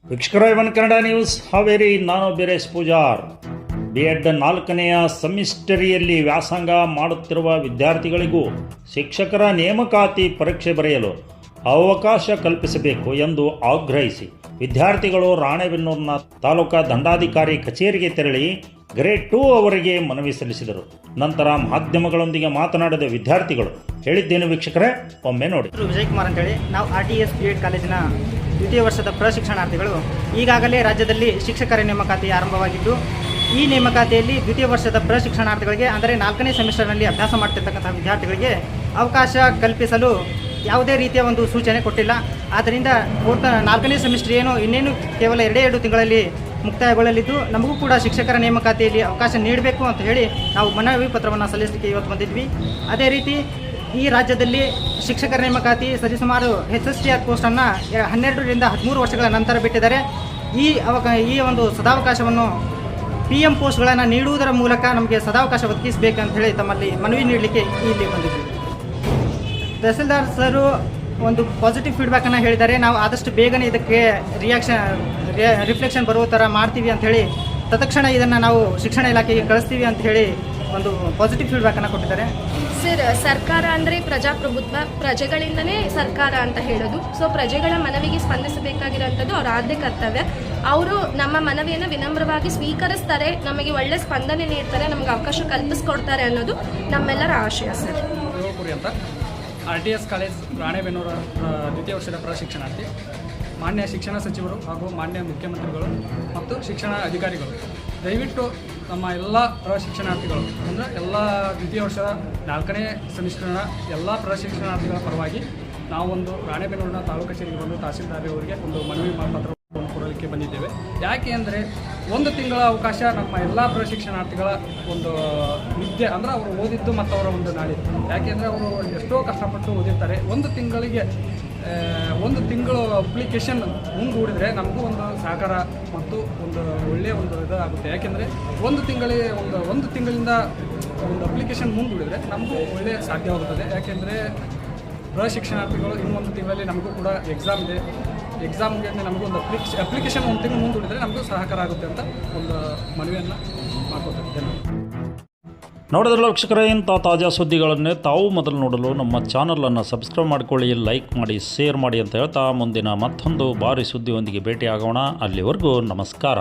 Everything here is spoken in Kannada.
ವೀಕ್ಷಕರ ಇವನ್ ಕನ್ನಡ ನ್ಯೂಸ್ ಹಾವೇರಿ. ನಾನು ಬೀರೇಶ್ ಪೂಜಾರ್. B.Ed 4ನೆಯ ಸೆಮಿಸ್ಟರಿಯಲ್ಲಿ ವ್ಯಾಸಂಗ ಮಾಡುತ್ತಿರುವ ವಿದ್ಯಾರ್ಥಿಗಳಿಗೂ ಶಿಕ್ಷಕರ ನೇಮಕಾತಿ ಪರೀಕ್ಷೆ ಬರೆಯಲು ಅವಕಾಶ ಕಲ್ಪಿಸಬೇಕು ಎಂದು ಆಗ್ರಹಿಸಿ ವಿದ್ಯಾರ್ಥಿಗಳು ರಾಣೆಬೆನ್ನೂರಿನ ತಾಲೂಕಾ ದಂಡಾಧಿಕಾರಿ ಕಚೇರಿಗೆ ತೆರಳಿ ಗ್ರೇಡ್ 2 ಅವರಿಗೆ ಮನವಿ ಸಲ್ಲಿಸಿದರು. ನಂತರ ಮಾಧ್ಯಮಗಳೊಂದಿಗೆ ಮಾತನಾಡಿದ ವಿದ್ಯಾರ್ಥಿಗಳು ಹೇಳಿದ್ದೇನು ವೀಕ್ಷಕರೇ, ಒಮ್ಮೆ ನೋಡಿ. ವಿಜಯಕುಮಾರ್ ಅಂತೇಳಿ ನಾವು RTS B.Ed ಕಾಲೇಜಿನ ದ್ವಿತೀಯ ವರ್ಷದ ಪ್ರಶಿಕ್ಷಣಾರ್ಥಿಗಳು. ಈಗಾಗಲೇ ರಾಜ್ಯದಲ್ಲಿ ಶಿಕ್ಷಕರ ನೇಮಕಾತಿ ಆರಂಭವಾಗಿದ್ದು, ಈ ನೇಮಕಾತಿಯಲ್ಲಿ ದ್ವಿತೀಯ ವರ್ಷದ ಪ್ರಶಿಕ್ಷಣಾರ್ಥಿಗಳಿಗೆ ಅಂದರೆ 4ನೇ ಸೆಮಿಸ್ಟರ್ನಲ್ಲಿ ಅಭ್ಯಾಸ ಮಾಡ್ತಿರ್ತಕ್ಕಂಥ ವಿದ್ಯಾರ್ಥಿಗಳಿಗೆ ಅವಕಾಶ ಕಲ್ಪಿಸಲು ಯಾವುದೇ ರೀತಿಯ ಒಂದು ಸೂಚನೆ ಕೊಟ್ಟಿಲ್ಲ. ಆದ್ದರಿಂದ 4ನೇ ಸೆಮಿಸ್ಟರ್ ಇನ್ನೇನು ಕೇವಲ 2 ತಿಂಗಳಲ್ಲಿ ಮುಕ್ತಾಯಗೊಳ್ಳಲಿದ್ದು, ನಮಗೂ ಕೂಡ ಶಿಕ್ಷಕರ ನೇಮಕಾತಿಯಲ್ಲಿ ಅವಕಾಶ ನೀಡಬೇಕು ಅಂತ ಹೇಳಿ ನಾವು ಮನವಿ ಪತ್ರವನ್ನು ಸಲ್ಲಿಸಲಿಕ್ಕೆ ಇವತ್ತು ಬಂದಿದ್ವಿ. ಅದೇ ರೀತಿ ಈ ರಾಜ್ಯದಲ್ಲಿ ಶಿಕ್ಷಕರ ನೇಮಕಾತಿ ಸರಿಸುಮಾರು HSTR ಪೋಸ್ಟನ್ನು 12ರಿಂದ 13 ವರ್ಷಗಳ ನಂತರ ಬಿಟ್ಟಿದ್ದಾರೆ. ಈ ಒಂದು ಸದಾವಕಾಶವನ್ನು PM ಪೋಸ್ಟ್ಗಳನ್ನು ನೀಡುವುದರ ಮೂಲಕ ನಮಗೆ ಸದಾವಕಾಶ ಒದಗಿಸಬೇಕಂತ ಹೇಳಿ ತಮ್ಮಲ್ಲಿ ಮನವಿ ನೀಡಲಿಕ್ಕೆ ಇಲ್ಲಿ ಬಂದಿದ್ವಿ. ತಹಸೀಲ್ದಾರ್ ಸರು ಒಂದು ಪಾಸಿಟಿವ್ ಫೀಡ್ಬ್ಯಾಕನ್ನು ಹೇಳಿದ್ದಾರೆ. ನಾವು ಆದಷ್ಟು ಬೇಗನೆ ಇದಕ್ಕೆ ರಿಫ್ಲೆಕ್ಷನ್ ಬರುವ ಥರ ಮಾಡ್ತೀವಿ ಅಂಥೇಳಿ, ತತ್ಕ್ಷಣ ಇದನ್ನು ನಾವು ಶಿಕ್ಷಣ ಇಲಾಖೆಗೆ ಕಳಿಸ್ತೀವಿ ಅಂತ ಹೇಳಿ ಒಂದು ಪಾಸಿಟಿವ್ ಫೀಡ್ಬ್ಯಾಕನ್ನು ಕೊಟ್ಟಿದ್ದಾರೆ. ಸರ್, ಸರ್ಕಾರ ಅಂದರೆ ಪ್ರಜಾಪ್ರಭುತ್ವ, ಪ್ರಜೆಗಳಿಂದನೇ ಸರ್ಕಾರ ಅಂತ ಹೇಳೋದು. ಸೊ ಪ್ರಜೆಗಳ ಮನವಿಗೆ ಸ್ಪಂದಿಸಬೇಕಾಗಿರೋಂಥದ್ದು ಅವರ ಆದ್ಯ ಕರ್ತವ್ಯ. ಅವರು ನಮ್ಮ ಮನವಿಯನ್ನು ವಿನಮ್ರವಾಗಿ ಸ್ವೀಕರಿಸ್ತಾರೆ, ನಮಗೆ ಒಳ್ಳೆ ಸ್ಪಂದನೆ ನೀಡ್ತಾರೆ, ನಮಗೆ ಅವಕಾಶ ಕಲ್ಪಿಸ್ಕೊಡ್ತಾರೆ ಅನ್ನೋದು ನಮ್ಮೆಲ್ಲರ ಆಶಯ. ಸರ್, ಅಂತ RTS ಕಾಲೇಜ್ ರಾಣೆಬೆನ್ನೂರು ದ್ವಿತೀಯ ವರ್ಷದ ಪ್ರಶಿಕ್ಷಣಾರ್ಥಿ. ಮಾನ್ಯ ಶಿಕ್ಷಣ ಸಚಿವರು ಹಾಗೂ ಮಾನ್ಯ ಮುಖ್ಯಮಂತ್ರಿಗಳು ಮತ್ತು ಶಿಕ್ಷಣ ಅಧಿಕಾರಿಗಳು ದಯವಿಟ್ಟು ನಮ್ಮ ಎಲ್ಲ ಪ್ರಶಿಕ್ಷಣಾರ್ಥಿಗಳು ಅಂದರೆ ಎಲ್ಲ ದ್ವಿತೀಯ ವರ್ಷದ 4ನೇ ಸೆಮಿಸ್ಟರ್ನ ಎಲ್ಲ ಪ್ರಶಿಕ್ಷಣಾರ್ಥಿಗಳ ಪರವಾಗಿ ನಾವೊಂದು ರಾಣೆಬೆನ್ನೂರಿನ ತಾಲೂಕು ಕಚೇರಿಗೆ ಬಂದು ತಹಸೀಲ್ದಾರ್ ಅವರಿಗೆ ಒಂದು ಮನವಿ ಪತ್ರವನ್ನು ಕೊಡಲಿಕ್ಕೆ ಬಂದಿದ್ದೇವೆ. ಯಾಕೆ ಅಂದರೆ 1 ತಿಂಗಳ ಅವಕಾಶ ನಮ್ಮ ಎಲ್ಲ ಪ್ರಶಿಕ್ಷಣಾರ್ಥಿಗಳ ಒಂದು ವಿದ್ಯೆ ಅಂದರೆ ಅವರು ಓದಿದ್ದು ಮತ್ತು ಅವರ ಒಂದು ನಾಳೆ. ಯಾಕೆಂದರೆ ಅವರು ಎಷ್ಟೋ ಕಷ್ಟಪಟ್ಟು ಓದಿರ್ತಾರೆ. 1 ತಿಂಗಳು ಅಪ್ಲಿಕೇಶನ್ ಮುಂದೂಡಿದರೆ ನಮಗೂ ಒಂದು ಸಹಕಾರ ಮತ್ತು ಒಂದು ಒಳ್ಳೆಯ ಒಂದು ಇದಾಗುತ್ತೆ. ಯಾಕೆಂದರೆ ಒಂದು ತಿಂಗಳಿಂದ ಒಂದು ಅಪ್ಲಿಕೇಶನ್ ಮುಂದೂಡಿದರೆ ನಮಗೂ ಒಳ್ಳೆಯ ಸಾಧ್ಯವಾಗುತ್ತದೆ. ಯಾಕೆಂದರೆ ಪ್ರಶಿಕ್ಷಣಾರ್ಥಿಗಳು ಇನ್ನೊಂದು ತಿಂಗಳಲ್ಲಿ ನಮಗೂ ಕೂಡ ಎಕ್ಸಾಮ್ ಇದೆ. ಎಕ್ಸಾಮ್ಗೆ ನಮಗೂ ಒಂದು ಅಪ್ಲಿಕೇಶನ್ 1 ತಿಂಗಳು ಮುಂದೂಡಿದರೆ ನಮಗೂ ಸಹಕಾರ ಆಗುತ್ತೆ ಅಂತ ಒಂದು ಮನವಿಯನ್ನು ಮಾಡ್ಕೊತಿದ್ದೇನೆ. ನೋಡಿದ್ರಲ್ಲ ವೀಕ್ಷಕರೇ, ಇಂಥ ತಾಜಾ ಸುದ್ದಿಗಳನ್ನೇ ತಾವು ಮೊದಲು ನೋಡಲು ನಮ್ಮ ಚಾನಲನ್ನು ಸಬ್ಸ್ಕ್ರೈಬ್ ಮಾಡಿಕೊಳ್ಳಿ, ಲೈಕ್ ಮಾಡಿ, ಶೇರ್ ಮಾಡಿ ಅಂತ ಹೇಳ್ತಾ ಮುಂದಿನ ಮತ್ತೊಂದು ಭಾರಿ ಸುದ್ದಿಯೊಂದಿಗೆ ಭೇಟಿಯಾಗೋಣ. ಅಲ್ಲಿವರೆಗೂ ನಮಸ್ಕಾರ.